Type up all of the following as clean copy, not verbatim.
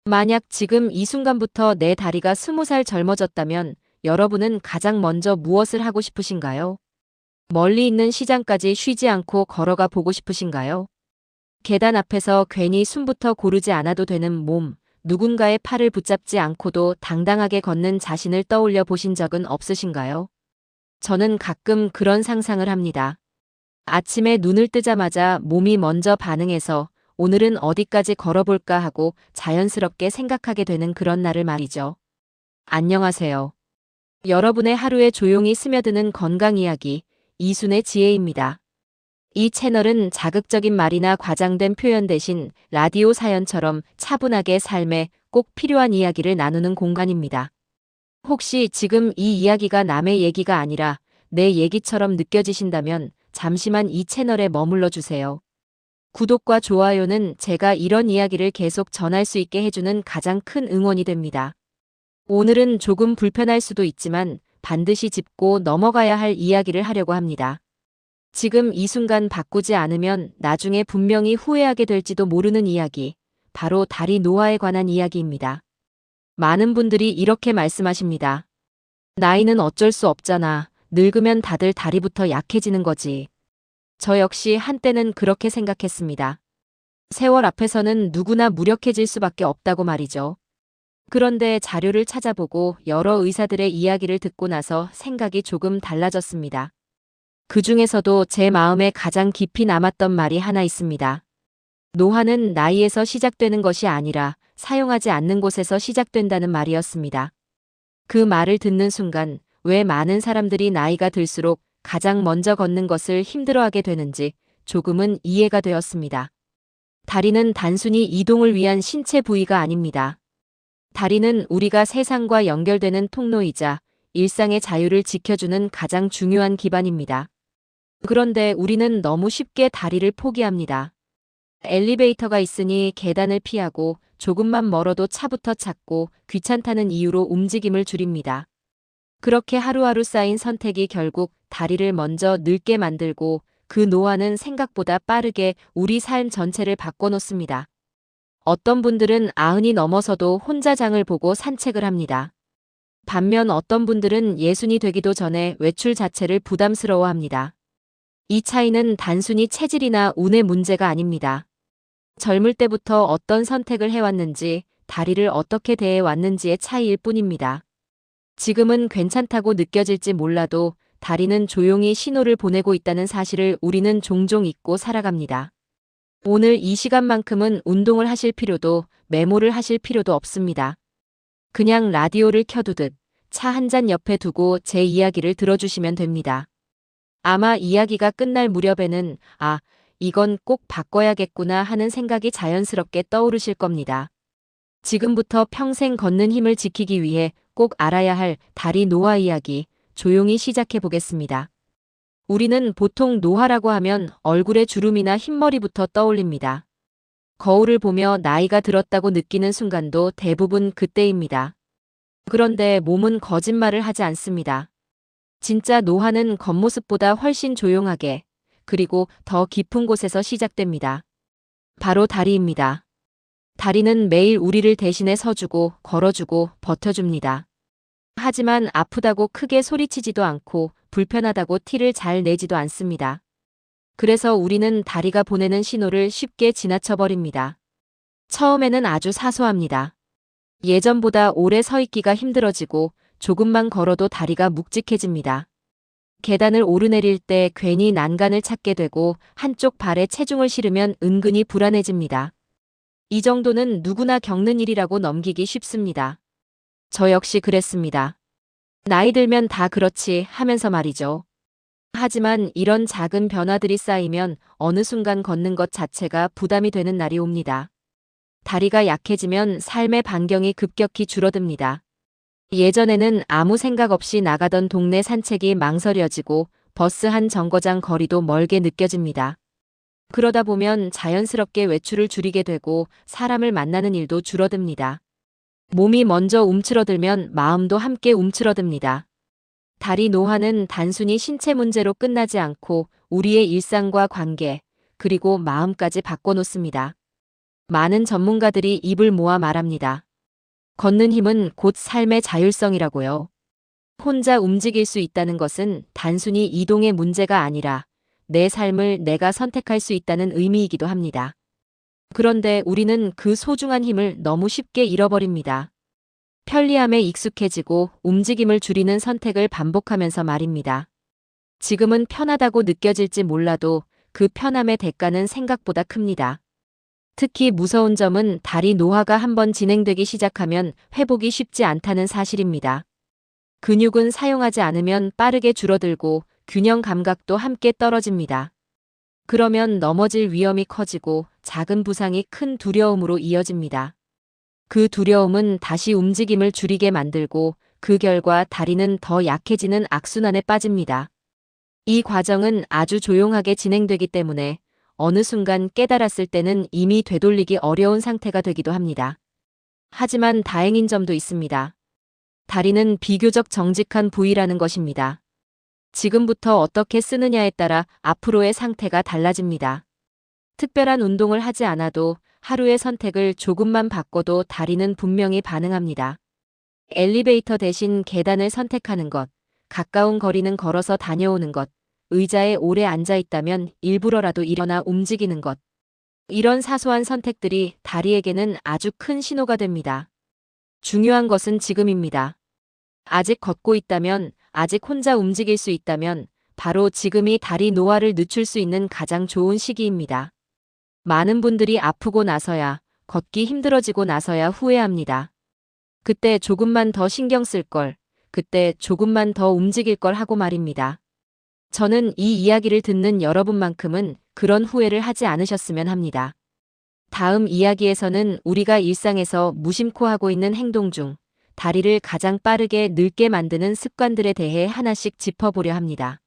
만약 지금 이 순간부터 내 다리가 20살 젊어졌다면 여러분은 가장 먼저 무엇을 하고 싶으신가요? 멀리 있는 시장까지 쉬지 않고 걸어가 보고 싶으신가요? 계단 앞에서 괜히 숨부터 고르지 않아도 되는 몸, 누군가의 팔을 붙잡지 않고도 당당하게 걷는 자신을 떠올려 보신 적은 없으신가요? 저는 가끔 그런 상상을 합니다. 아침에 눈을 뜨자마자 몸이 먼저 반응해서 오늘은 어디까지 걸어볼까 하고 자연스럽게 생각하게 되는 그런 날을 말이죠. 안녕하세요. 여러분의 하루에 조용히 스며드는 건강 이야기, 이순의 지혜입니다. 이 채널은 자극적인 말이나 과장된 표현 대신 라디오 사연처럼 차분하게 삶에 꼭 필요한 이야기를 나누는 공간입니다. 혹시 지금 이 이야기가 남의 얘기가 아니라 내 얘기처럼 느껴지신다면 잠시만 이 채널에 머물러 주세요. 구독과 좋아요는 제가 이런 이야기를 계속 전할 수 있게 해주는 가장 큰 응원이 됩니다. 오늘은 조금 불편할 수도 있지만 반드시 짚고 넘어가야 할 이야기를 하려고 합니다. 지금 이 순간 바꾸지 않으면 나중에 분명히 후회하게 될지도 모르는 이야기, 바로 다리 노화에 관한 이야기입니다. 많은 분들이 이렇게 말씀하십니다. 나이는 어쩔 수 없잖아. 늙으면 다들 다리부터 약해지는 거지. 저 역시 한때는 그렇게 생각했습니다. 세월 앞에서는 누구나 무력해질 수밖에 없다고 말이죠. 그런데 자료를 찾아보고 여러 의사들의 이야기를 듣고 나서 생각이 조금 달라졌습니다. 그 중에서도 제 마음에 가장 깊이 남았던 말이 하나 있습니다. 노화는 나이에서 시작되는 것이 아니라 사용하지 않는 곳에서 시작된다는 말이었습니다. 그 말을 듣는 순간 왜 많은 사람들이 나이가 들수록 가장 먼저 걷는 것을 힘들어하게 되는지 조금은 이해가 되었습니다. 다리는 단순히 이동을 위한 신체 부위가 아닙니다. 다리는 우리가 세상과 연결되는 통로이자 일상의 자유를 지켜주는 가장 중요한 기반입니다. 그런데 우리는 너무 쉽게 다리를 포기합니다. 엘리베이터가 있으니 계단을 피하고 조금만 멀어도 차부터 찾고 귀찮다는 이유로 움직임을 줄입니다. 그렇게 하루하루 쌓인 선택이 결국 다리를 먼저 늙게 만들고 그 노화는 생각보다 빠르게 우리 삶 전체를 바꿔놓습니다. 어떤 분들은 90이 넘어서도 혼자 장을 보고 산책을 합니다. 반면 어떤 분들은 60이 되기도 전에 외출 자체를 부담스러워합니다. 이 차이는 단순히 체질이나 운의 문제가 아닙니다. 젊을 때부터 어떤 선택을 해왔는지, 다리를 어떻게 대해왔는지의 차이일 뿐입니다. 지금은 괜찮다고 느껴질지 몰라도 다리는 조용히 신호를 보내고 있다는 사실을 우리는 종종 잊고 살아갑니다. 오늘 이 시간만큼은 운동을 하실 필요도 메모를 하실 필요도 없습니다. 그냥 라디오를 켜두듯 차 한 잔 옆에 두고 제 이야기를 들어주시면 됩니다. 아마 이야기가 끝날 무렵에는 이건 꼭 바꿔야겠구나 하는 생각이 자연스럽게 떠오르실 겁니다. 지금부터 평생 걷는 힘을 지키기 위해 꼭 알아야 할 다리 노화 이야기 조용히 시작해 보겠습니다. 우리는 보통 노화라고 하면 얼굴에 주름이나 흰머리부터 떠올립니다. 거울을 보며 나이가 들었다고 느끼는 순간도 대부분 그때입니다. 그런데 몸은 거짓말을 하지 않습니다. 진짜 노화는 겉모습보다 훨씬 조용하게, 그리고 더 깊은 곳에서 시작됩니다. 바로 다리입니다. 다리는 매일 우리를 대신해 서주고 걸어주고 버텨줍니다. 하지만 아프다고 크게 소리치지도 않고 불편하다고 티를 잘 내지도 않습니다. 그래서 우리는 다리가 보내는 신호를 쉽게 지나쳐버립니다. 처음에는 아주 사소합니다. 예전보다 오래 서 있기가 힘들어지고 조금만 걸어도 다리가 묵직해집니다. 계단을 오르내릴 때 괜히 난간을 찾게 되고 한쪽 발에 체중을 실으면 은근히 불안해집니다. 이 정도는 누구나 겪는 일이라고 넘기기 쉽습니다. 저 역시 그랬습니다. 나이 들면 다 그렇지 하면서 말이죠. 하지만 이런 작은 변화들이 쌓이면 어느 순간 걷는 것 자체가 부담이 되는 날이 옵니다. 다리가 약해지면 삶의 반경이 급격히 줄어듭니다. 예전에는 아무 생각 없이 나가던 동네 산책이 망설여지고 버스 한 정거장 거리도 멀게 느껴집니다. 그러다 보면 자연스럽게 외출을 줄이게 되고 사람을 만나는 일도 줄어듭니다. 몸이 먼저 움츠러들면 마음도 함께 움츠러듭니다. 다리 노화는 단순히 신체 문제로 끝나지 않고 우리의 일상과 관계, 그리고 마음까지 바꿔놓습니다. 많은 전문가들이 입을 모아 말합니다. 걷는 힘은 곧 삶의 자율성이라고요. 혼자 움직일 수 있다는 것은 단순히 이동의 문제가 아니라 내 삶을 내가 선택할 수 있다는 의미이기도 합니다. 그런데 우리는 그 소중한 힘을 너무 쉽게 잃어버립니다. 편리함에 익숙해지고 움직임을 줄이는 선택을 반복하면서 말입니다. 지금은 편하다고 느껴질지 몰라도 그 편함의 대가는 생각보다 큽니다. 특히 무서운 점은 다리 노화가 한번 진행되기 시작하면 회복이 쉽지 않다는 사실입니다. 근육은 사용하지 않으면 빠르게 줄어들고 균형 감각도 함께 떨어집니다. 그러면 넘어질 위험이 커지고 작은 부상이 큰 두려움으로 이어집니다. 그 두려움은 다시 움직임을 줄이게 만들고 그 결과 다리는 더 약해지는 악순환에 빠집니다. 이 과정은 아주 조용하게 진행되기 때문에 어느 순간 깨달았을 때는 이미 되돌리기 어려운 상태가 되기도 합니다. 하지만 다행인 점도 있습니다. 다리는 비교적 정직한 부위라는 것입니다. 지금부터 어떻게 쓰느냐에 따라 앞으로의 상태가 달라집니다. 특별한 운동을 하지 않아도 하루의 선택을 조금만 바꿔도 다리는 분명히 반응합니다. 엘리베이터 대신 계단을 선택하는 것, 가까운 거리는 걸어서 다녀오는 것, 의자에 오래 앉아 있다면 일부러라도 일어나 움직이는 것. 이런 사소한 선택들이 다리에게는 아주 큰 신호가 됩니다. 중요한 것은 지금입니다. 아직 걷고 있다면, 아직 혼자 움직일 수 있다면 바로 지금이 다리 노화를 늦출 수 있는 가장 좋은 시기입니다. 많은 분들이 아프고 나서야, 걷기 힘들어지고 나서야 후회합니다. 그때 조금만 더 신경 쓸 걸, 그때 조금만 더 움직일 걸 하고 말입니다. 저는 이 이야기를 듣는 여러분만큼은 그런 후회를 하지 않으셨으면 합니다. 다음 이야기에서는 우리가 일상에서 무심코 하고 있는 행동 중 다리를 가장 빠르게 늙게 만드는 습관들에 대해 하나씩 짚어보려 합니다.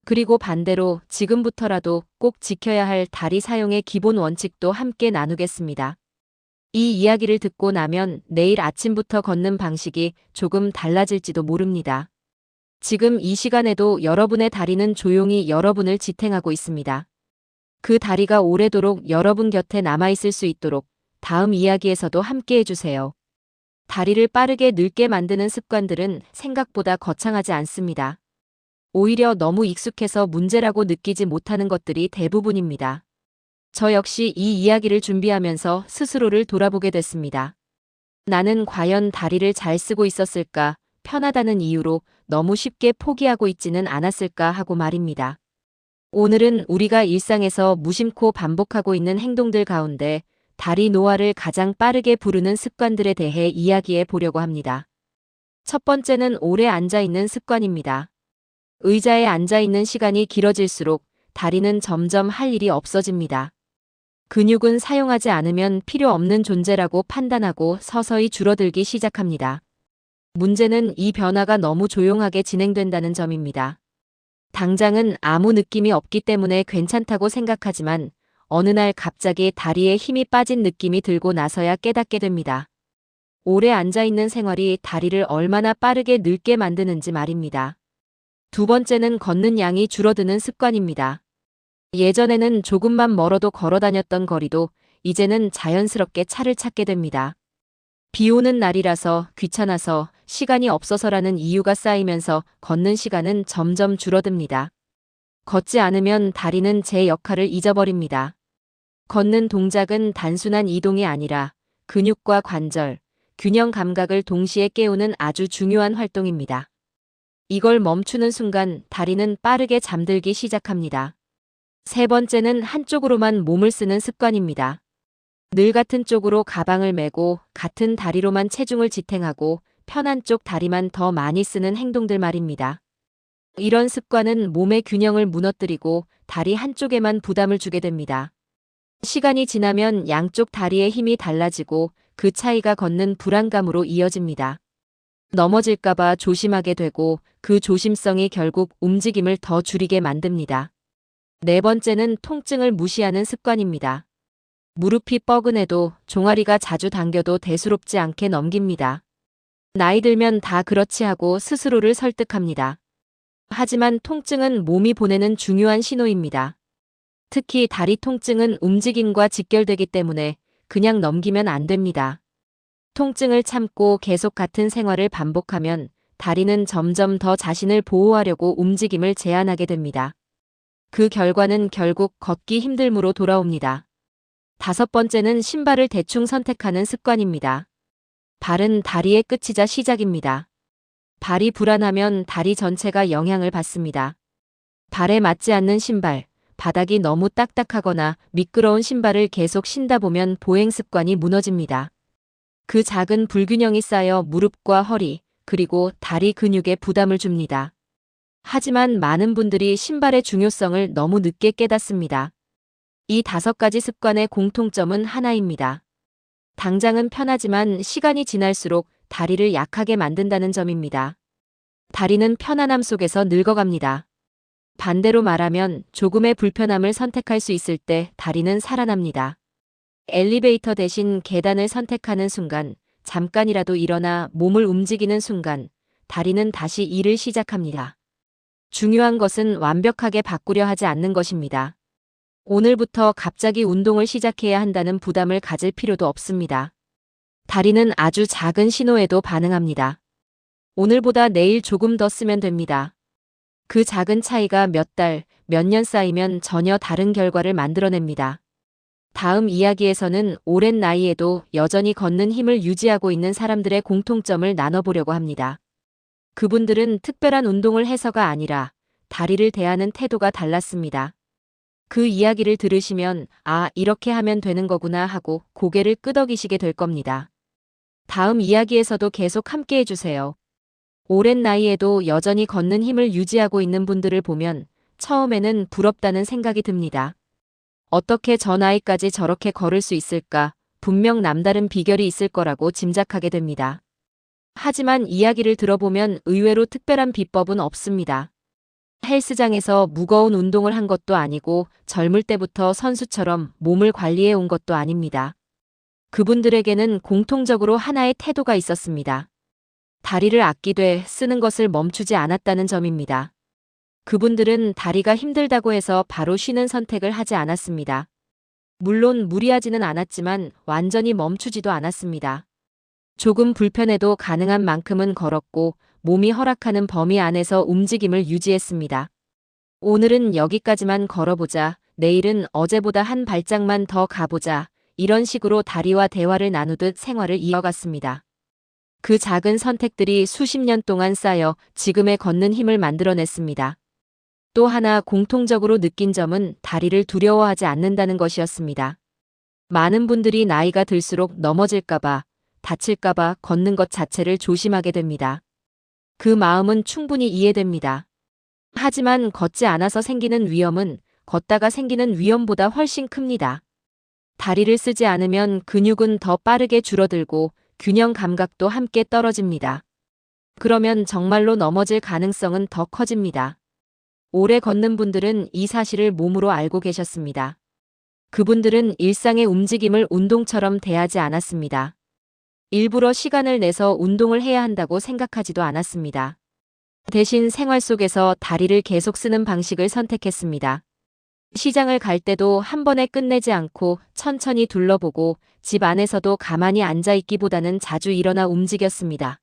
그리고 반대로 지금부터라도 꼭 지켜야 할 다리 사용의 기본 원칙도 함께 나누겠습니다. 이 이야기를 듣고 나면 내일 아침부터 걷는 방식이 조금 달라질지도 모릅니다. 지금 이 시간에도 여러분의 다리는 조용히 여러분을 지탱하고 있습니다. 그 다리가 오래도록 여러분 곁에 남아있을 수 있도록 다음 이야기에서도 함께 해주세요. 다리를 빠르게 늙게 만드는 습관들은 생각보다 거창하지 않습니다. 오히려 너무 익숙해서 문제라고 느끼지 못하는 것들이 대부분입니다. 저 역시 이 이야기를 준비하면서 스스로를 돌아보게 됐습니다. 나는 과연 다리를 잘 쓰고 있었을까? 편하다는 이유로 너무 쉽게 포기하고 있지는 않았을까 하고 말입니다. 오늘은 우리가 일상에서 무심코 반복하고 있는 행동들 가운데 다리 노화를 가장 빠르게 부르는 습관들에 대해 이야기해 보려고 합니다. 첫 번째는 오래 앉아 있는 습관입니다. 의자에 앉아 있는 시간이 길어질수록 다리는 점점 할 일이 없어집니다. 근육은 사용하지 않으면 필요 없는 존재라고 판단하고 서서히 줄어들기 시작합니다. 문제는 이 변화가 너무 조용하게 진행된다는 점입니다. 당장은 아무 느낌이 없기 때문에 괜찮다고 생각하지만 어느 날 갑자기 다리에 힘이 빠진 느낌이 들고 나서야 깨닫게 됩니다. 오래 앉아있는 생활이 다리를 얼마나 빠르게 늙게 만드는지 말입니다. 두 번째는 걷는 양이 줄어드는 습관입니다. 예전에는 조금만 멀어도 걸어 다녔던 거리도 이제는 자연스럽게 차를 찾게 됩니다. 비 오는 날이라서 귀찮아서 시간이 없어서라는 이유가 쌓이면서 걷는 시간은 점점 줄어듭니다. 걷지 않으면 다리는 제 역할을 잊어버립니다. 걷는 동작은 단순한 이동이 아니라 근육과 관절, 균형 감각을 동시에 깨우는 아주 중요한 활동입니다. 이걸 멈추는 순간 다리는 빠르게 잠들기 시작합니다. 세 번째는 한쪽으로만 몸을 쓰는 습관입니다. 늘 같은 쪽으로 가방을 메고 같은 다리로만 체중을 지탱하고 편한 쪽 다리만 더 많이 쓰는 행동들 말입니다. 이런 습관은 몸의 균형을 무너뜨리고 다리 한쪽에만 부담을 주게 됩니다. 시간이 지나면 양쪽 다리의 힘이 달라지고 그 차이가 걷는 불안감으로 이어집니다. 넘어질까봐 조심하게 되고 그 조심성이 결국 움직임을 더 줄이게 만듭니다. 네 번째는 통증을 무시하는 습관입니다. 무릎이 뻐근해도 종아리가 자주 당겨도 대수롭지 않게 넘깁니다. 나이 들면 다 그렇지 하고 스스로를 설득합니다. 하지만 통증은 몸이 보내는 중요한 신호입니다. 특히 다리 통증은 움직임과 직결되기 때문에 그냥 넘기면 안 됩니다. 통증을 참고 계속 같은 생활을 반복하면 다리는 점점 더 자신을 보호하려고 움직임을 제한하게 됩니다. 그 결과는 결국 걷기 힘듦으로 돌아옵니다. 다섯 번째는 신발을 대충 선택하는 습관입니다. 발은 다리의 끝이자 시작입니다. 발이 불안하면 다리 전체가 영향을 받습니다. 발에 맞지 않는 신발, 바닥이 너무 딱딱하거나 미끄러운 신발을 계속 신다 보면 보행 습관이 무너집니다. 그 작은 불균형이 쌓여 무릎과 허리, 그리고 다리 근육에 부담을 줍니다. 하지만 많은 분들이 신발의 중요성을 너무 늦게 깨닫습니다. 이 5가지 습관의 공통점은 하나입니다. 당장은 편하지만 시간이 지날수록 다리를 약하게 만든다는 점입니다. 다리는 편안함 속에서 늙어갑니다. 반대로 말하면 조금의 불편함을 선택할 수 있을 때 다리는 살아납니다. 엘리베이터 대신 계단을 선택하는 순간, 잠깐이라도 일어나 몸을 움직이는 순간, 다리는 다시 일을 시작합니다. 중요한 것은 완벽하게 바꾸려 하지 않는 것입니다. 오늘부터 갑자기 운동을 시작해야 한다는 부담을 가질 필요도 없습니다. 다리는 아주 작은 신호에도 반응합니다. 오늘보다 내일 조금 더 쓰면 됩니다. 그 작은 차이가 몇 달, 몇 년 쌓이면 전혀 다른 결과를 만들어냅니다. 다음 이야기에서는 오랜 나이에도 여전히 걷는 힘을 유지하고 있는 사람들의 공통점을 나눠보려고 합니다. 그분들은 특별한 운동을 해서가 아니라 다리를 대하는 태도가 달랐습니다. 그 이야기를 들으시면 아, 이렇게 하면 되는 거구나 하고 고개를 끄덕이시게 될 겁니다. 다음 이야기에서도 계속 함께 해주세요. 오랜 나이에도 여전히 걷는 힘을 유지하고 있는 분들을 보면 처음에는 부럽다는 생각이 듭니다. 어떻게 저 나이까지 저렇게 걸을 수 있을까? 분명 남다른 비결이 있을 거라고 짐작하게 됩니다. 하지만 이야기를 들어보면 의외로 특별한 비법은 없습니다. 헬스장에서 무거운 운동을 한 것도 아니고 젊을 때부터 선수처럼 몸을 관리해 온 것도 아닙니다. 그분들에게는 공통적으로 하나의 태도가 있었습니다. 다리를 아끼되 쓰는 것을 멈추지 않았다는 점입니다. 그분들은 다리가 힘들다고 해서 바로 쉬는 선택을 하지 않았습니다. 물론 무리하지는 않았지만 완전히 멈추지도 않았습니다. 조금 불편해도 가능한 만큼은 걸었고 몸이 허락하는 범위 안에서 움직임을 유지했습니다. 오늘은 여기까지만 걸어보자, 내일은 어제보다 한 발짝만 더 가보자, 이런 식으로 다리와 대화를 나누듯 생활을 이어갔습니다. 그 작은 선택들이 수십 년 동안 쌓여 지금의 걷는 힘을 만들어냈습니다. 또 하나 공통적으로 느낀 점은 다리를 두려워하지 않는다는 것이었습니다. 많은 분들이 나이가 들수록 넘어질까봐, 다칠까봐 걷는 것 자체를 조심하게 됩니다. 그 마음은 충분히 이해됩니다. 하지만 걷지 않아서 생기는 위험은 걷다가 생기는 위험보다 훨씬 큽니다. 다리를 쓰지 않으면 근육은 더 빠르게 줄어들고 균형 감각도 함께 떨어집니다. 그러면 정말로 넘어질 가능성은 더 커집니다. 오래 걷는 분들은 이 사실을 몸으로 알고 계셨습니다. 그분들은 일상의 움직임을 운동처럼 대하지 않았습니다. 일부러 시간을 내서 운동을 해야 한다고 생각하지도 않았습니다. 대신 생활 속에서 다리를 계속 쓰는 방식을 선택했습니다. 시장을 갈 때도 한 번에 끝내지 않고 천천히 둘러보고 집 안에서도 가만히 앉아있기보다는 자주 일어나 움직였습니다.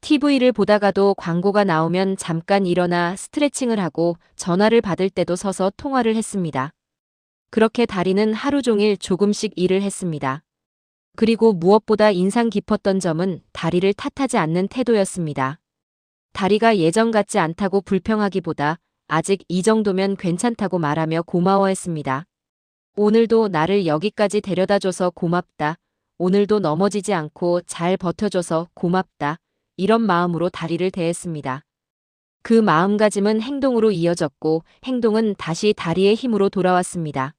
TV를 보다가도 광고가 나오면 잠깐 일어나 스트레칭을 하고 전화를 받을 때도 서서 통화를 했습니다. 그렇게 다리는 하루 종일 조금씩 일을 했습니다. 그리고 무엇보다 인상 깊었던 점은 다리를 탓하지 않는 태도였습니다. 다리가 예전 같지 않다고 불평하기보다 아직 이 정도면 괜찮다고 말하며 고마워했습니다. 오늘도 나를 여기까지 데려다줘서 고맙다. 오늘도 넘어지지 않고 잘 버텨줘서 고맙다. 이런 마음으로 다리를 대했습니다. 그 마음가짐은 행동으로 이어졌고 행동은 다시 다리의 힘으로 돌아왔습니다.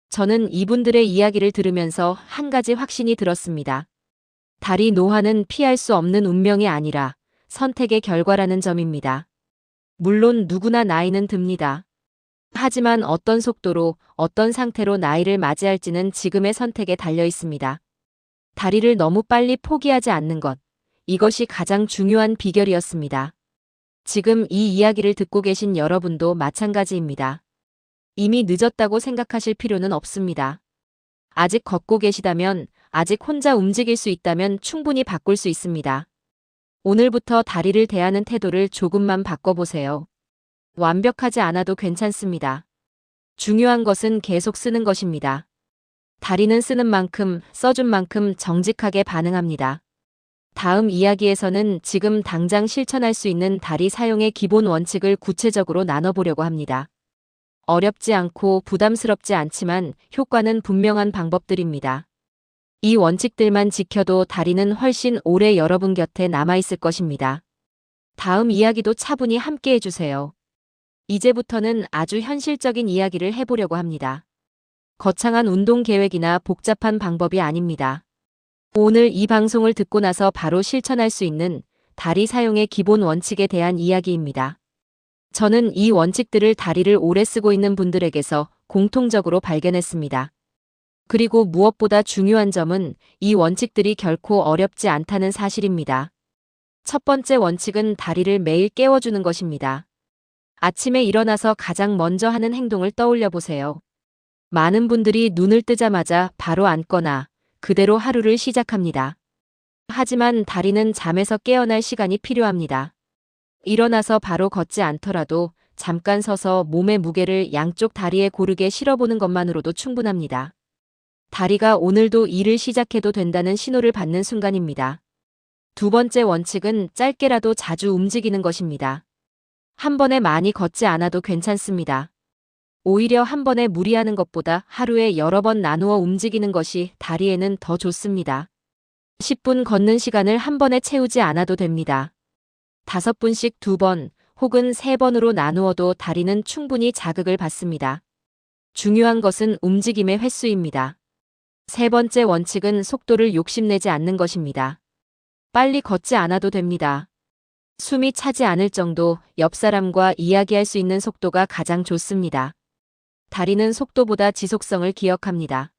저는 이분들의 이야기를 들으면서 한 가지 확신이 들었습니다. 다리 노화는 피할 수 없는 운명이 아니라 선택의 결과라는 점입니다. 물론 누구나 나이는 듭니다. 하지만 어떤 속도로, 어떤 상태로 나이를 맞이할지는 지금의 선택에 달려 있습니다. 다리를 너무 빨리 포기하지 않는 것. 이것이 가장 중요한 비결이었습니다. 지금 이 이야기를 듣고 계신 여러분도 마찬가지입니다. 이미 늦었다고 생각하실 필요는 없습니다. 아직 걷고 계시다면, 아직 혼자 움직일 수 있다면 충분히 바꿀 수 있습니다. 오늘부터 다리를 대하는 태도를 조금만 바꿔보세요. 완벽하지 않아도 괜찮습니다. 중요한 것은 계속 쓰는 것입니다. 다리는 쓰는 만큼, 써준 만큼 정직하게 반응합니다. 다음 이야기에서는 지금 당장 실천할 수 있는 다리 사용의 기본 원칙을 구체적으로 나눠보려고 합니다. 어렵지 않고 부담스럽지 않지만 효과는 분명한 방법들입니다. 이 원칙들만 지켜도 다리는 훨씬 오래 여러분 곁에 남아있을 것입니다. 다음 이야기도 차분히 함께 해주세요. 이제부터는 아주 현실적인 이야기를 해보려고 합니다. 거창한 운동 계획이나 복잡한 방법이 아닙니다. 오늘 이 방송을 듣고 나서 바로 실천할 수 있는 다리 사용의 기본 원칙에 대한 이야기입니다. 저는 이 원칙들을 다리를 오래 쓰고 있는 분들에게서 공통적으로 발견했습니다. 그리고 무엇보다 중요한 점은 이 원칙들이 결코 어렵지 않다는 사실입니다. 첫 번째 원칙은 다리를 매일 깨워주는 것입니다. 아침에 일어나서 가장 먼저 하는 행동을 떠올려 보세요. 많은 분들이 눈을 뜨자마자 바로 앉거나 그대로 하루를 시작합니다. 하지만 다리는 잠에서 깨어날 시간이 필요합니다. 일어나서 바로 걷지 않더라도 잠깐 서서 몸의 무게를 양쪽 다리에 고르게 실어보는 것만으로도 충분합니다. 다리가 오늘도 일을 시작해도 된다는 신호를 받는 순간입니다. 두 번째 원칙은 짧게라도 자주 움직이는 것입니다. 한 번에 많이 걷지 않아도 괜찮습니다. 오히려 한 번에 무리하는 것보다 하루에 여러 번 나누어 움직이는 것이 다리에는 더 좋습니다. 10분 걷는 시간을 한 번에 채우지 않아도 됩니다. 5분씩 2번 혹은 3번으로 나누어도 다리는 충분히 자극을 받습니다. 중요한 것은 움직임의 횟수입니다. 세 번째 원칙은 속도를 욕심내지 않는 것입니다. 빨리 걷지 않아도 됩니다. 숨이 차지 않을 정도 옆 사람과 이야기할 수 있는 속도가 가장 좋습니다. 다리는 속도보다 지속성을 기억합니다.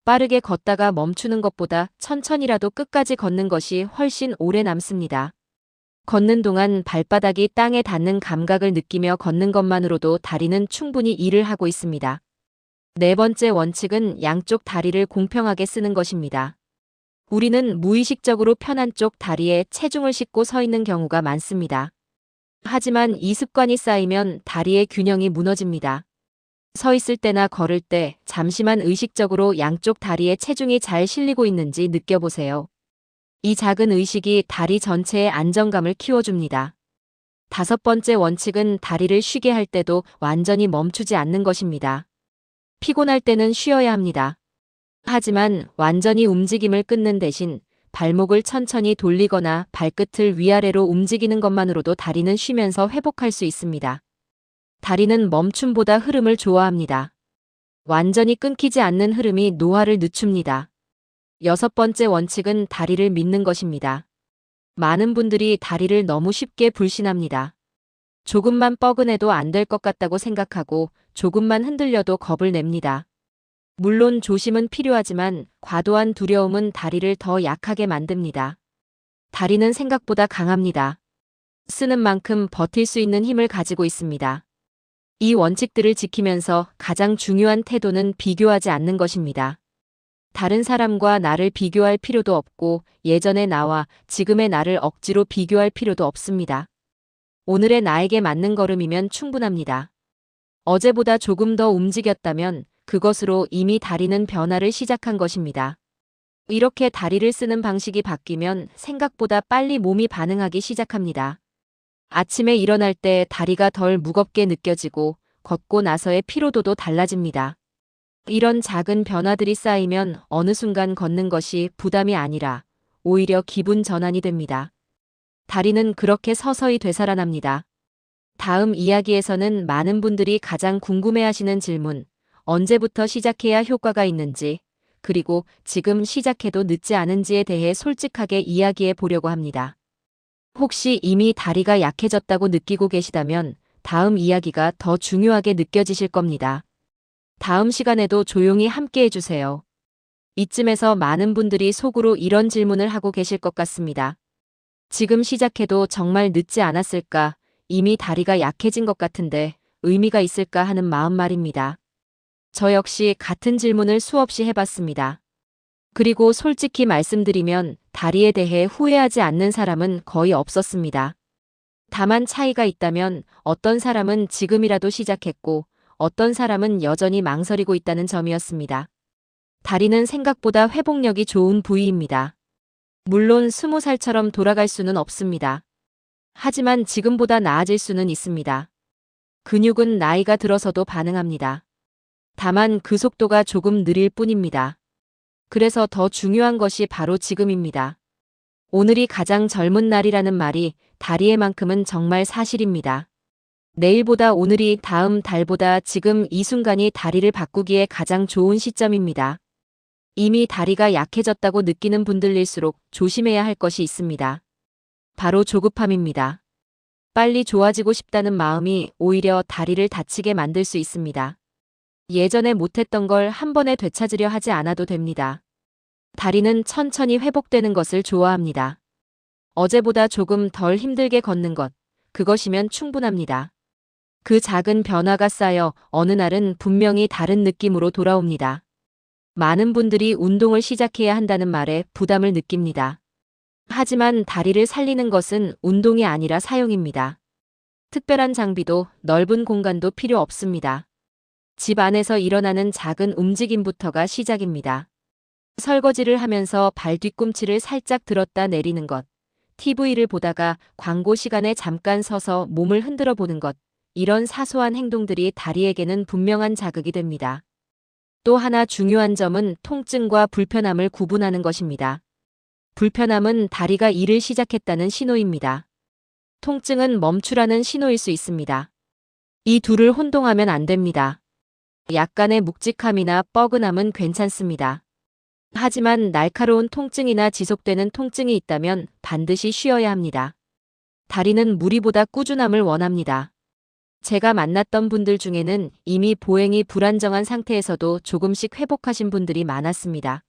빠르게 걷다가 멈추는 것보다 천천히라도 끝까지 걷는 것이 훨씬 오래 남습니다. 걷는 동안 발바닥이 땅에 닿는 감각을 느끼며 걷는 것만으로도 다리는 충분히 일을 하고 있습니다. 네 번째 원칙은 양쪽 다리를 공평하게 쓰는 것입니다. 우리는 무의식적으로 편한 쪽 다리에 체중을 싣고 서 있는 경우가 많습니다. 하지만 이 습관이 쌓이면 다리의 균형이 무너집니다. 서 있을 때나 걸을 때 잠시만 의식적으로 양쪽 다리에 체중이 잘 실리고 있는지 느껴보세요. 이 작은 의식이 다리 전체의 안정감을 키워줍니다. 다섯 번째 원칙은 다리를 쉬게 할 때도 완전히 멈추지 않는 것입니다. 피곤할 때는 쉬어야 합니다. 하지만 완전히 움직임을 끊는 대신 발목을 천천히 돌리거나 발끝을 위아래로 움직이는 것만으로도 다리는 쉬면서 회복할 수 있습니다. 다리는 멈춤보다 흐름을 좋아합니다. 완전히 끊기지 않는 흐름이 노화를 늦춥니다. 여섯 번째 원칙은 다리를 믿는 것입니다. 많은 분들이 다리를 너무 쉽게 불신합니다. 조금만 뻐근해도 안 될 것 같다고 생각하고 조금만 흔들려도 겁을 냅니다. 물론 조심은 필요하지만 과도한 두려움은 다리를 더 약하게 만듭니다. 다리는 생각보다 강합니다. 쓰는 만큼 버틸 수 있는 힘을 가지고 있습니다. 이 원칙들을 지키면서 가장 중요한 태도는 비교하지 않는 것입니다. 다른 사람과 나를 비교할 필요도 없고 예전의 나와 지금의 나를 억지로 비교할 필요도 없습니다. 오늘의 나에게 맞는 걸음이면 충분합니다. 어제보다 조금 더 움직였다면 그것으로 이미 다리는 변화를 시작한 것입니다. 이렇게 다리를 쓰는 방식이 바뀌면 생각보다 빨리 몸이 반응하기 시작합니다. 아침에 일어날 때 다리가 덜 무겁게 느껴지고 걷고 나서의 피로도도 달라집니다. 이런 작은 변화들이 쌓이면 어느 순간 걷는 것이 부담이 아니라 오히려 기분 전환이 됩니다. 다리는 그렇게 서서히 되살아납니다. 다음 이야기에서는 많은 분들이 가장 궁금해하시는 질문, 언제부터 시작해야 효과가 있는지, 그리고 지금 시작해도 늦지 않은지에 대해 솔직하게 이야기해 보려고 합니다. 혹시 이미 다리가 약해졌다고 느끼고 계시다면 다음 이야기가 더 중요하게 느껴지실 겁니다. 다음 시간에도 조용히 함께 해주세요. 이쯤에서 많은 분들이 속으로 이런 질문을 하고 계실 것 같습니다. 지금 시작해도 정말 늦지 않았을까? 이미 다리가 약해진 것 같은데 의미가 있을까 하는 마음 말입니다. 저 역시 같은 질문을 수없이 해봤습니다. 그리고 솔직히 말씀드리면 다리에 대해 후회하지 않는 사람은 거의 없었습니다. 다만 차이가 있다면 어떤 사람은 지금이라도 시작했고 어떤 사람은 여전히 망설이고 있다는 점이었습니다. 다리는 생각보다 회복력이 좋은 부위입니다. 물론 20살처럼 돌아갈 수는 없습니다. 하지만 지금보다 나아질 수는 있습니다. 근육은 나이가 들어서도 반응합니다. 다만 그 속도가 조금 느릴 뿐입니다. 그래서 더 중요한 것이 바로 지금입니다. 오늘이 가장 젊은 날이라는 말이 다리에만큼은 정말 사실입니다. 내일보다 오늘이 다음 달보다 지금 이 순간이 다리를 바꾸기에 가장 좋은 시점입니다. 이미 다리가 약해졌다고 느끼는 분들일수록 조심해야 할 것이 있습니다. 바로 조급함입니다. 빨리 좋아지고 싶다는 마음이 오히려 다리를 다치게 만들 수 있습니다. 예전에 못했던 걸 한 번에 되찾으려 하지 않아도 됩니다. 다리는 천천히 회복되는 것을 좋아합니다. 어제보다 조금 덜 힘들게 걷는 것, 그것이면 충분합니다. 그 작은 변화가 쌓여 어느 날은 분명히 다른 느낌으로 돌아옵니다. 많은 분들이 운동을 시작해야 한다는 말에 부담을 느낍니다. 하지만 다리를 살리는 것은 운동이 아니라 사용입니다. 특별한 장비도 넓은 공간도 필요 없습니다. 집 안에서 일어나는 작은 움직임부터가 시작입니다. 설거지를 하면서 발 뒤꿈치를 살짝 들었다 내리는 것, TV를 보다가 광고 시간에 잠깐 서서 몸을 흔들어 보는 것, 이런 사소한 행동들이 다리에게는 분명한 자극이 됩니다. 또 하나 중요한 점은 통증과 불편함을 구분하는 것입니다. 불편함은 다리가 일을 시작했다는 신호입니다. 통증은 멈추라는 신호일 수 있습니다. 이 둘을 혼동하면 안 됩니다. 약간의 묵직함이나 뻐근함은 괜찮습니다. 하지만 날카로운 통증이나 지속되는 통증이 있다면 반드시 쉬어야 합니다. 다리는 무리보다 꾸준함을 원합니다. 제가 만났던 분들 중에는 이미 보행이 불안정한 상태에서도 조금씩 회복하신 분들이 많았습니다.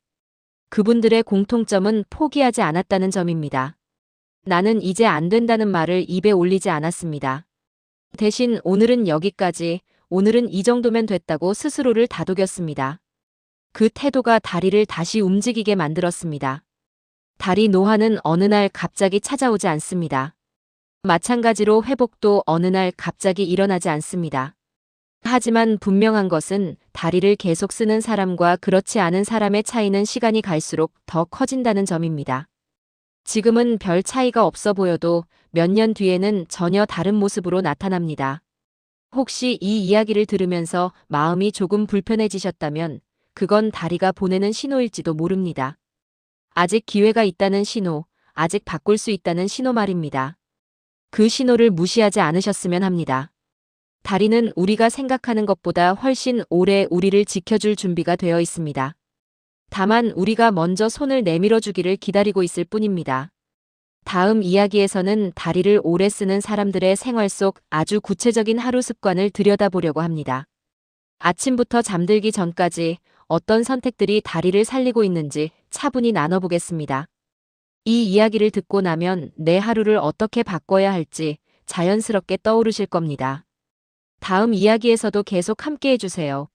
그분들의 공통점은 포기하지 않았다는 점입니다. 나는 이제 안 된다는 말을 입에 올리지 않았습니다. 대신 오늘은 여기까지, 오늘은 이 정도면 됐다고 스스로를 다독였습니다. 그 태도가 다리를 다시 움직이게 만들었습니다. 다리 노화는 어느 날 갑자기 찾아오지 않습니다. 마찬가지로 회복도 어느 날 갑자기 일어나지 않습니다. 하지만 분명한 것은 다리를 계속 쓰는 사람과 그렇지 않은 사람의 차이는 시간이 갈수록 더 커진다는 점입니다. 지금은 별 차이가 없어 보여도 몇 년 뒤에는 전혀 다른 모습으로 나타납니다. 혹시 이 이야기를 들으면서 마음이 조금 불편해지셨다면 그건 다리가 보내는 신호일지도 모릅니다. 아직 기회가 있다는 신호, 아직 바꿀 수 있다는 신호 말입니다. 그 신호를 무시하지 않으셨으면 합니다. 다리는 우리가 생각하는 것보다 훨씬 오래 우리를 지켜줄 준비가 되어 있습니다. 다만 우리가 먼저 손을 내밀어 주기를 기다리고 있을 뿐입니다. 다음 이야기에서는 다리를 오래 쓰는 사람들의 생활 속 아주 구체적인 하루 습관을 들여다보려고 합니다. 아침부터 잠들기 전까지 어떤 선택들이 다리를 살리고 있는지 차분히 나눠보겠습니다. 이 이야기를 듣고 나면 내 하루를 어떻게 바꿔야 할지 자연스럽게 떠오르실 겁니다. 다음 이야기에서도 계속 함께 해주세요.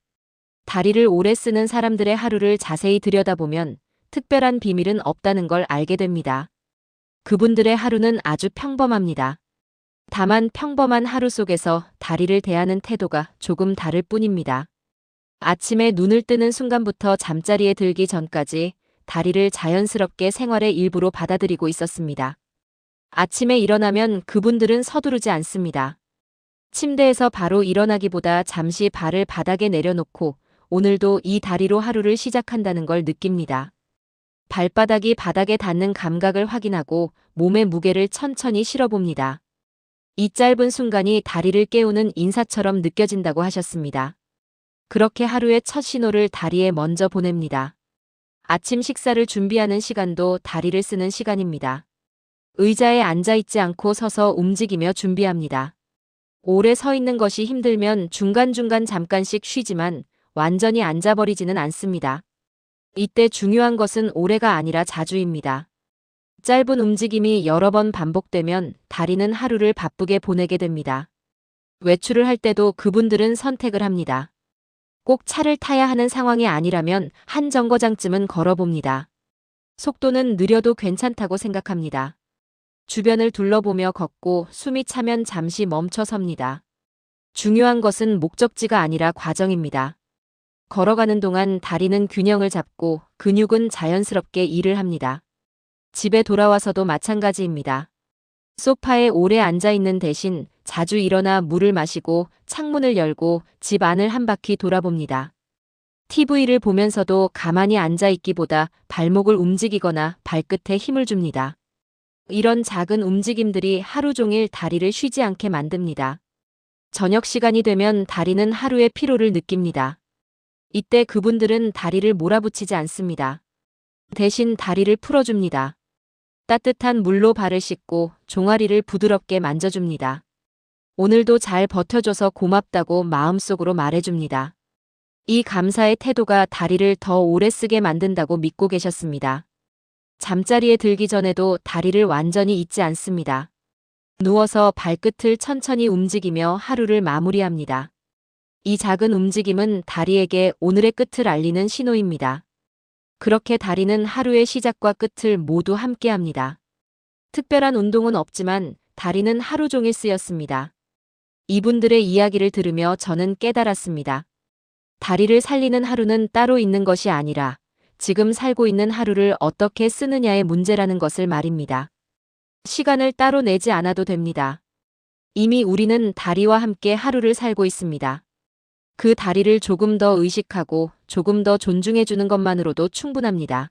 다리를 오래 쓰는 사람들의 하루를 자세히 들여다보면 특별한 비밀은 없다는 걸 알게 됩니다. 그분들의 하루는 아주 평범합니다. 다만 평범한 하루 속에서 다리를 대하는 태도가 조금 다를 뿐입니다. 아침에 눈을 뜨는 순간부터 잠자리에 들기 전까지 다리를 자연스럽게 생활의 일부로 받아들이고 있었습니다. 아침에 일어나면 그분들은 서두르지 않습니다. 침대에서 바로 일어나기보다 잠시 발을 바닥에 내려놓고 오늘도 이 다리로 하루를 시작한다는 걸 느낍니다. 발바닥이 바닥에 닿는 감각을 확인하고 몸의 무게를 천천히 실어봅니다. 이 짧은 순간이 다리를 깨우는 인사처럼 느껴진다고 하셨습니다. 그렇게 하루의 첫 신호를 다리에 먼저 보냅니다. 아침 식사를 준비하는 시간도 다리를 쓰는 시간입니다. 의자에 앉아있지 않고 서서 움직이며 준비합니다. 오래 서 있는 것이 힘들면 중간중간 잠깐씩 쉬지만 완전히 앉아버리지는 않습니다. 이때 중요한 것은 오래가 아니라 자주입니다. 짧은 움직임이 여러 번 반복되면 다리는 하루를 바쁘게 보내게 됩니다. 외출을 할 때도 그분들은 선택을 합니다. 꼭 차를 타야 하는 상황이 아니라면 한 정거장쯤은 걸어봅니다. 속도는 느려도 괜찮다고 생각합니다. 주변을 둘러보며 걷고 숨이 차면 잠시 멈춰 섭니다. 중요한 것은 목적지가 아니라 과정입니다. 걸어가는 동안 다리는 균형을 잡고 근육은 자연스럽게 일을 합니다. 집에 돌아와서도 마찬가지입니다. 소파에 오래 앉아 있는 대신 자주 일어나 물을 마시고 창문을 열고 집 안을 한 바퀴 돌아봅니다. TV를 보면서도 가만히 앉아 있기보다 발목을 움직이거나 발끝에 힘을 줍니다. 이런 작은 움직임들이 하루 종일 다리를 쉬지 않게 만듭니다. 저녁 시간이 되면 다리는 하루의 피로를 느낍니다. 이때 그분들은 다리를 몰아붙이지 않습니다. 대신 다리를 풀어줍니다. 따뜻한 물로 발을 씻고 종아리를 부드럽게 만져줍니다. 오늘도 잘 버텨줘서 고맙다고 마음속으로 말해줍니다. 이 감사의 태도가 다리를 더 오래 쓰게 만든다고 믿고 계셨습니다. 잠자리에 들기 전에도 다리를 완전히 잊지 않습니다. 누워서 발끝을 천천히 움직이며 하루를 마무리합니다. 이 작은 움직임은 다리에게 오늘의 끝을 알리는 신호입니다. 그렇게 다리는 하루의 시작과 끝을 모두 함께합니다. 특별한 운동은 없지만 다리는 하루 종일 쓰였습니다. 이분들의 이야기를 들으며 저는 깨달았습니다. 다리를 살리는 하루는 따로 있는 것이 아니라 지금 살고 있는 하루를 어떻게 쓰느냐의 문제라는 것을 말입니다. 시간을 따로 내지 않아도 됩니다. 이미 우리는 다리와 함께 하루를 살고 있습니다. 그 다리를 조금 더 의식하고 조금 더 존중해주는 것만으로도 충분합니다.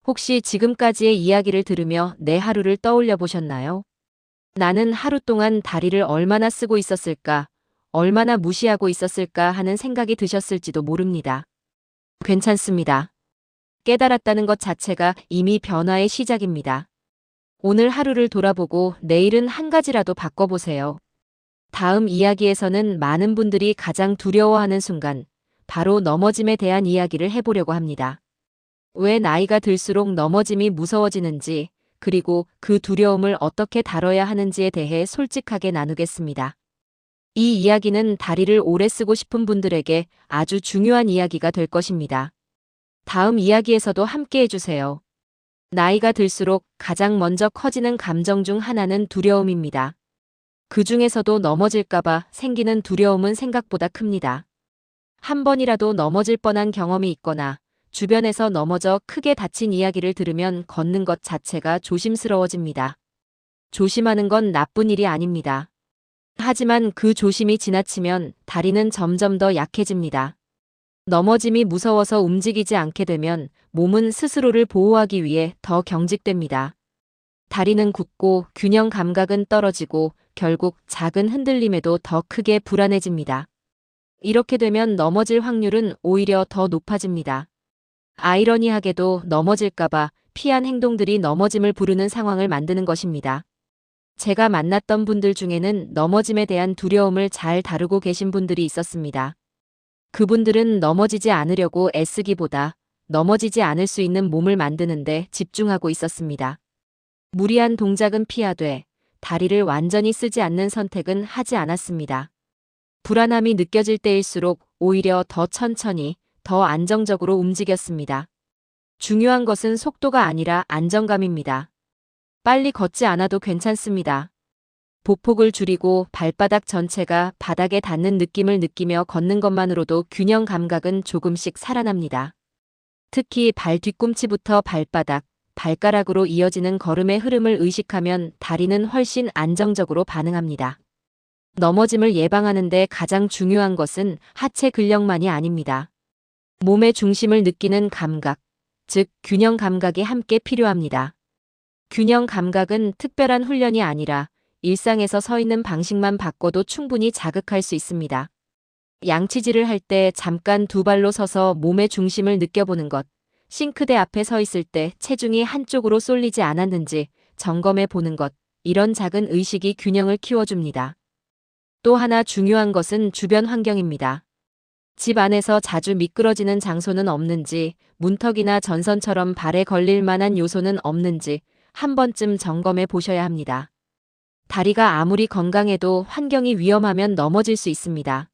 혹시 지금까지의 이야기를 들으며 내 하루를 떠올려 보셨나요? 나는 하루 동안 다리를 얼마나 쓰고 있었을까, 얼마나 무시하고 있었을까 하는 생각이 드셨을지도 모릅니다. 괜찮습니다. 깨달았다는 것 자체가 이미 변화의 시작입니다. 오늘 하루를 돌아보고 내일은 한 가지라도 바꿔보세요. 다음 이야기에서는 많은 분들이 가장 두려워하는 순간, 바로 넘어짐에 대한 이야기를 해보려고 합니다. 왜 나이가 들수록 넘어짐이 무서워지는지, 그리고 그 두려움을 어떻게 다뤄야 하는지에 대해 솔직하게 나누겠습니다. 이 이야기는 다리를 오래 쓰고 싶은 분들에게 아주 중요한 이야기가 될 것입니다. 다음 이야기에서도 함께 해주세요. 나이가 들수록 가장 먼저 커지는 감정 중 하나는 두려움입니다. 그 중에서도 넘어질까봐 생기는 두려움은 생각보다 큽니다. 한 번이라도 넘어질 뻔한 경험이 있거나 주변에서 넘어져 크게 다친 이야기를 들으면 걷는 것 자체가 조심스러워집니다. 조심하는 건 나쁜 일이 아닙니다. 하지만 그 조심이 지나치면 다리는 점점 더 약해집니다. 넘어짐이 무서워서 움직이지 않게 되면 몸은 스스로를 보호하기 위해 더 경직됩니다. 다리는 굳고 균형 감각은 떨어지고 결국 작은 흔들림에도 더 크게 불안해집니다. 이렇게 되면 넘어질 확률은 오히려 더 높아집니다. 아이러니하게도 넘어질까봐 피한 행동들이 넘어짐을 부르는 상황을 만드는 것입니다. 제가 만났던 분들 중에는 넘어짐에 대한 두려움을 잘 다루고 계신 분들이 있었습니다. 그분들은 넘어지지 않으려고 애쓰기보다 넘어지지 않을 수 있는 몸을 만드는데 집중하고 있었습니다. 무리한 동작은 피하되 다리를 완전히 쓰지 않는 선택은 하지 않았습니다. 불안함이 느껴질 때일수록 오히려 더 천천히, 더 안정적으로 움직였습니다. 중요한 것은 속도가 아니라 안정감입니다. 빨리 걷지 않아도 괜찮습니다. 보폭을 줄이고 발바닥 전체가 바닥에 닿는 느낌을 느끼며 걷는 것만으로도 균형 감각은 조금씩 살아납니다. 특히 발 뒤꿈치부터 발바닥, 발가락으로 이어지는 걸음의 흐름을 의식하면 다리는 훨씬 안정적으로 반응합니다. 넘어짐을 예방하는 데 가장 중요한 것은 하체 근력만이 아닙니다. 몸의 중심을 느끼는 감각, 즉 균형 감각이 함께 필요합니다. 균형 감각은 특별한 훈련이 아니라 일상에서 서 있는 방식만 바꿔도 충분히 자극할 수 있습니다. 양치질을 할 때 잠깐 두 발로 서서 몸의 중심을 느껴보는 것, 싱크대 앞에 서 있을 때 체중이 한쪽으로 쏠리지 않았는지 점검해 보는 것, 이런 작은 의식이 균형을 키워줍니다. 또 하나 중요한 것은 주변 환경입니다. 집 안에서 자주 미끄러지는 장소는 없는지, 문턱이나 전선처럼 발에 걸릴 만한 요소는 없는지 한 번쯤 점검해 보셔야 합니다. 다리가 아무리 건강해도 환경이 위험하면 넘어질 수 있습니다.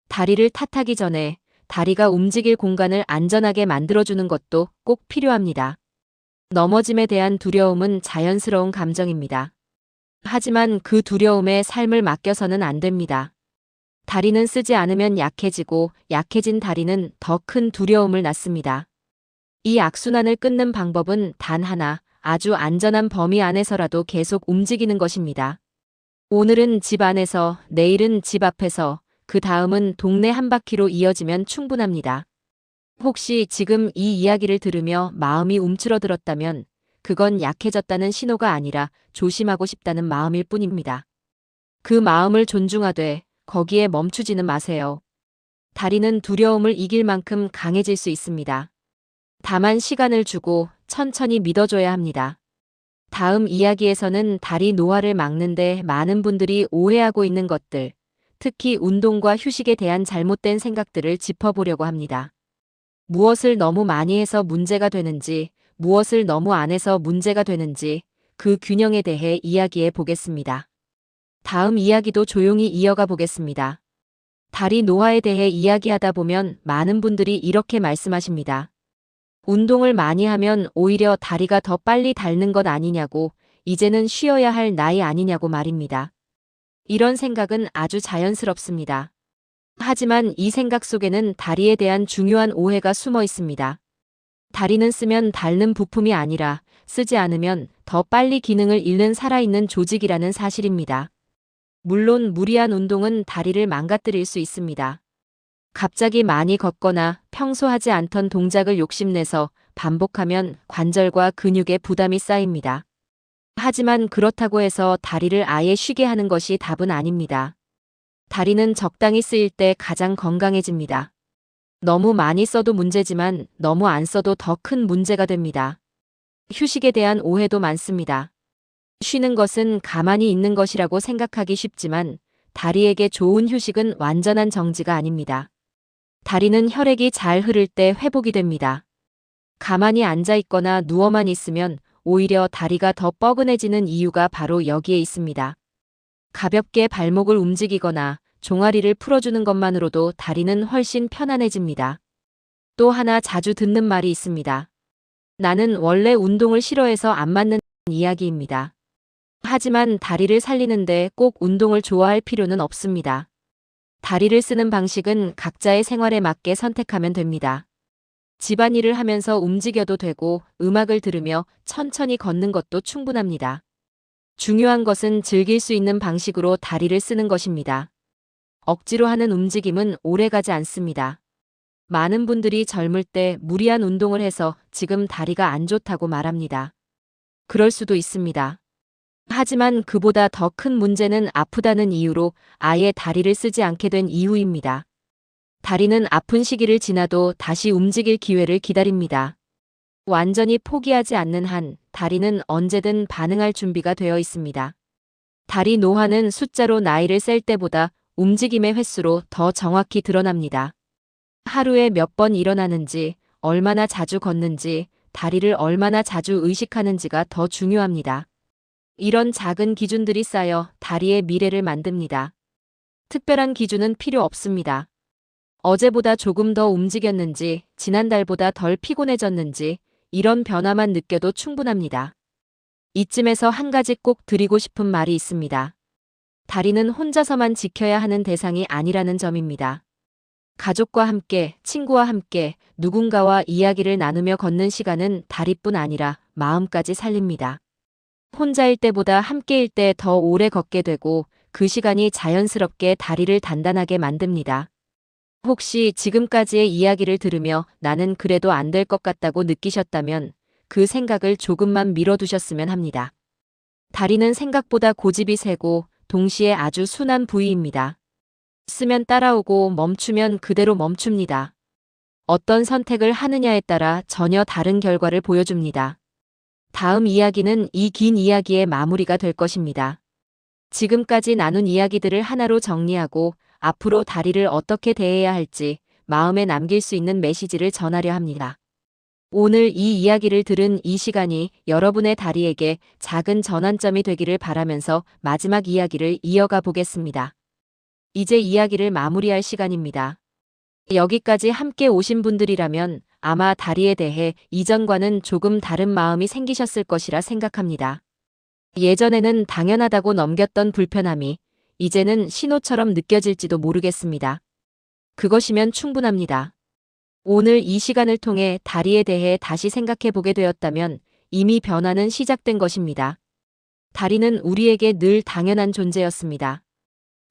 다리를 탓하기 전에 다리가 움직일 공간을 안전하게 만들어주는 것도 꼭 필요합니다. 넘어짐에 대한 두려움은 자연스러운 감정입니다. 하지만 그 두려움에 삶을 맡겨서는 안 됩니다. 다리는 쓰지 않으면 약해지고 약해진 다리는 더 큰 두려움을 낳습니다. 이 악순환을 끊는 방법은 단 하나, 아주 안전한 범위 안에서라도 계속 움직이는 것입니다. 오늘은 집 안에서, 내일은 집 앞에서, 그 다음은 동네 한 바퀴로 이어지면 충분합니다. 혹시 지금 이 이야기를 들으며 마음이 움츠러들었다면 그건 약해졌다는 신호가 아니라 조심하고 싶다는 마음일 뿐입니다. 그 마음을 존중하되 거기에 멈추지는 마세요. 다리는 두려움을 이길 만큼 강해질 수 있습니다. 다만 시간을 주고 천천히 믿어줘야 합니다. 다음 이야기에서는 다리 노화를 막는데 많은 분들이 오해하고 있는 것들, 특히 운동과 휴식에 대한 잘못된 생각들을 짚어보려고 합니다. 무엇을 너무 많이 해서 문제가 되는지, 무엇을 너무 안 해서 문제가 되는지, 그 균형에 대해 이야기해 보겠습니다. 다음 이야기도 조용히 이어가 보겠습니다. 다리 노화에 대해 이야기하다 보면 많은 분들이 이렇게 말씀하십니다. 운동을 많이 하면 오히려 다리가 더 빨리 닳는 것 아니냐고, 이제는 쉬어야 할 나이 아니냐고 말입니다. 이런 생각은 아주 자연스럽습니다. 하지만 이 생각 속에는 다리에 대한 중요한 오해가 숨어 있습니다. 다리는 쓰면 닳는 부품이 아니라 쓰지 않으면 더 빨리 기능을 잃는 살아있는 조직이라는 사실입니다. 물론 무리한 운동은 다리를 망가뜨릴 수 있습니다. 갑자기 많이 걷거나 평소 하지 않던 동작을 욕심내서 반복하면 관절과 근육에 부담이 쌓입니다. 하지만 그렇다고 해서 다리를 아예 쉬게 하는 것이 답은 아닙니다. 다리는 적당히 쓰일 때 가장 건강해집니다. 너무 많이 써도 문제지만 너무 안 써도 더 큰 문제가 됩니다. 휴식에 대한 오해도 많습니다. 쉬는 것은 가만히 있는 것이라고 생각하기 쉽지만 다리에게 좋은 휴식은 완전한 정지가 아닙니다. 다리는 혈액이 잘 흐를 때 회복이 됩니다. 가만히 앉아 있거나 누워만 있으면 오히려 다리가 더 뻐근해지는 이유가 바로 여기에 있습니다. 가볍게 발목을 움직이거나 종아리를 풀어주는 것만으로도 다리는 훨씬 편안해집니다. 또 하나 자주 듣는 말이 있습니다. 나는 원래 운동을 싫어해서 안 맞는 이야기입니다. 하지만 다리를 살리는데 꼭 운동을 좋아할 필요는 없습니다. 다리를 쓰는 방식은 각자의 생활에 맞게 선택하면 됩니다. 집안일을 하면서 움직여도 되고 음악을 들으며 천천히 걷는 것도 충분합니다. 중요한 것은 즐길 수 있는 방식으로 다리를 쓰는 것입니다. 억지로 하는 움직임은 오래가지 않습니다. 많은 분들이 젊을 때 무리한 운동을 해서 지금 다리가 안 좋다고 말합니다. 그럴 수도 있습니다. 하지만 그보다 더 큰 문제는 아프다는 이유로 아예 다리를 쓰지 않게 된 이유입니다. 다리는 아픈 시기를 지나도 다시 움직일 기회를 기다립니다. 완전히 포기하지 않는 한 다리는 언제든 반응할 준비가 되어 있습니다. 다리 노화는 숫자로 나이를 셀 때보다 움직임의 횟수로 더 정확히 드러납니다. 하루에 몇 번 일어나는지, 얼마나 자주 걷는지, 다리를 얼마나 자주 의식하는지가 더 중요합니다. 이런 작은 기준들이 쌓여 다리의 미래를 만듭니다. 특별한 기준은 필요 없습니다. 어제보다 조금 더 움직였는지, 지난달보다 덜 피곤해졌는지, 이런 변화만 느껴도 충분합니다. 이쯤에서 한 가지 꼭 드리고 싶은 말이 있습니다. 다리는 혼자서만 지켜야 하는 대상이 아니라는 점입니다. 가족과 함께, 친구와 함께, 누군가와 이야기를 나누며 걷는 시간은 다리뿐 아니라 마음까지 살립니다. 혼자일 때보다 함께일 때 더 오래 걷게 되고 그 시간이 자연스럽게 다리를 단단하게 만듭니다. 혹시 지금까지의 이야기를 들으며 나는 그래도 안 될 것 같다고 느끼셨다면 그 생각을 조금만 미뤄두셨으면 합니다. 다리는 생각보다 고집이 세고 동시에 아주 순한 부위입니다. 쓰면 따라오고 멈추면 그대로 멈춥니다. 어떤 선택을 하느냐에 따라 전혀 다른 결과를 보여줍니다. 다음 이야기는 이 긴 이야기의 마무리가 될 것입니다. 지금까지 나눈 이야기들을 하나로 정리하고 앞으로 다리를 어떻게 대해야 할지 마음에 남길 수 있는 메시지를 전하려 합니다. 오늘 이 이야기를 들은 이 시간이 여러분의 다리에게 작은 전환점이 되기를 바라면서 마지막 이야기를 이어가 보겠습니다. 이제 이야기를 마무리할 시간입니다. 여기까지 함께 오신 분들이라면 아마 다리에 대해 이전과는 조금 다른 마음이 생기셨을 것이라 생각합니다. 예전에는 당연하다고 넘겼던 불편함이 이제는 신호처럼 느껴질지도 모르겠습니다. 그것이면 충분합니다. 오늘 이 시간을 통해 다리에 대해 다시 생각해 보게 되었다면 이미 변화는 시작된 것입니다. 다리는 우리에게 늘 당연한 존재였습니다.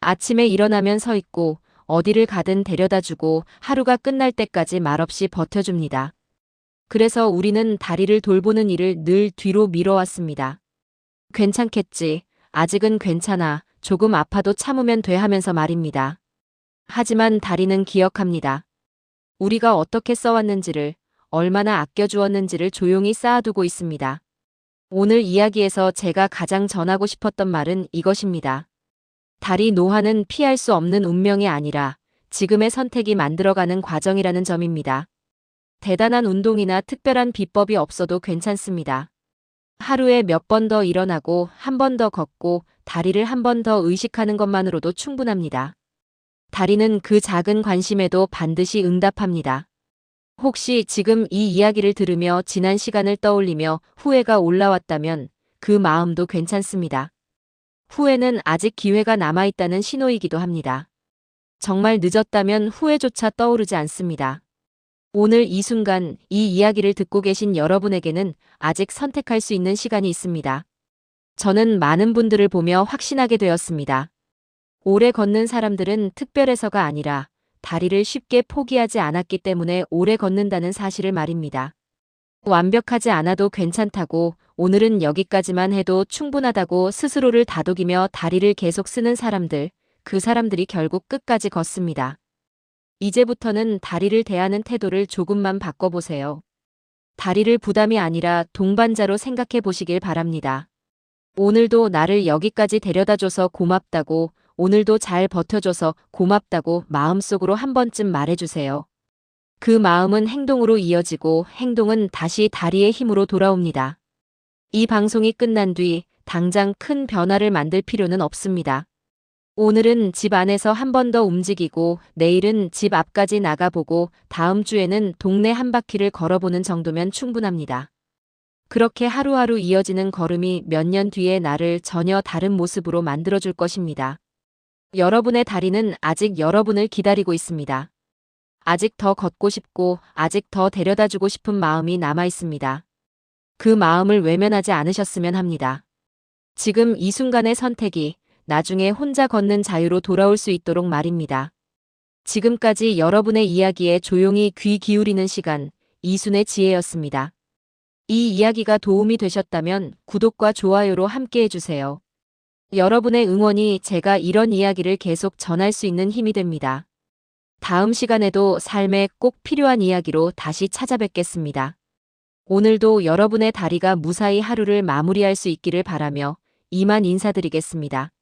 아침에 일어나면 서 있고 어디를 가든 데려다주고 하루가 끝날 때까지 말없이 버텨줍니다. 그래서 우리는 다리를 돌보는 일을 늘 뒤로 미뤄왔습니다. 괜찮겠지. 아직은 괜찮아. 조금 아파도 참으면 돼 하면서 말입니다. 하지만 다리는 기억합니다. 우리가 어떻게 써왔는지를, 얼마나 아껴주었는지를 조용히 쌓아두고 있습니다. 오늘 이야기에서 제가 가장 전하고 싶었던 말은 이것입니다. 다리 노화는 피할 수 없는 운명이 아니라 지금의 선택이 만들어가는 과정이라는 점입니다. 대단한 운동이나 특별한 비법이 없어도 괜찮습니다. 하루에 몇 번 더 일어나고 한 번 더 걷고 다리를 한 번 더 의식하는 것만으로도 충분합니다. 다리는 그 작은 관심에도 반드시 응답합니다. 혹시 지금 이 이야기를 들으며 지난 시간을 떠올리며 후회가 올라왔다면 그 마음도 괜찮습니다. 후회는 아직 기회가 남아있다는 신호이기도 합니다. 정말 늦었다면 후회조차 떠오르지 않습니다. 오늘 이 순간 이 이야기를 듣고 계신 여러분에게는 아직 선택할 수 있는 시간이 있습니다. 저는 많은 분들을 보며 확신하게 되었습니다. 오래 걷는 사람들은 특별해서가 아니라 다리를 쉽게 포기하지 않았기 때문에 오래 걷는다는 사실을 말입니다. 완벽하지 않아도 괜찮다고, 오늘은 여기까지만 해도 충분하다고 스스로를 다독이며 다리를 계속 쓰는 사람들, 그 사람들이 결국 끝까지 걷습니다. 이제부터는 다리를 대하는 태도를 조금만 바꿔보세요. 다리를 부담이 아니라 동반자로 생각해 보시길 바랍니다. 오늘도 나를 여기까지 데려다줘서 고맙다고, 오늘도 잘 버텨줘서 고맙다고 마음속으로 한 번쯤 말해주세요. 그 마음은 행동으로 이어지고 행동은 다시 다리의 힘으로 돌아옵니다. 이 방송이 끝난 뒤 당장 큰 변화를 만들 필요는 없습니다. 오늘은 집 안에서 한 번 더 움직이고 내일은 집 앞까지 나가보고 다음 주에는 동네 한 바퀴를 걸어보는 정도면 충분합니다. 그렇게 하루하루 이어지는 걸음이 몇 년 뒤에 나를 전혀 다른 모습으로 만들어줄 것입니다. 여러분의 다리는 아직 여러분을 기다리고 있습니다. 아직 더 걷고 싶고 아직 더 데려다주고 싶은 마음이 남아 있습니다. 그 마음을 외면하지 않으셨으면 합니다. 지금 이 순간의 선택이 나중에 혼자 걷는 자유로 돌아올 수 있도록 말입니다. 지금까지 여러분의 이야기에 조용히 귀 기울이는 시간, 이순의 지혜였습니다. 이 이야기가 도움이 되셨다면 구독과 좋아요로 함께 해주세요. 여러분의 응원이 제가 이런 이야기를 계속 전할 수 있는 힘이 됩니다. 다음 시간에도 삶에 꼭 필요한 이야기로 다시 찾아뵙겠습니다. 오늘도 여러분의 다리가 무사히 하루를 마무리할 수 있기를 바라며 이만 인사드리겠습니다.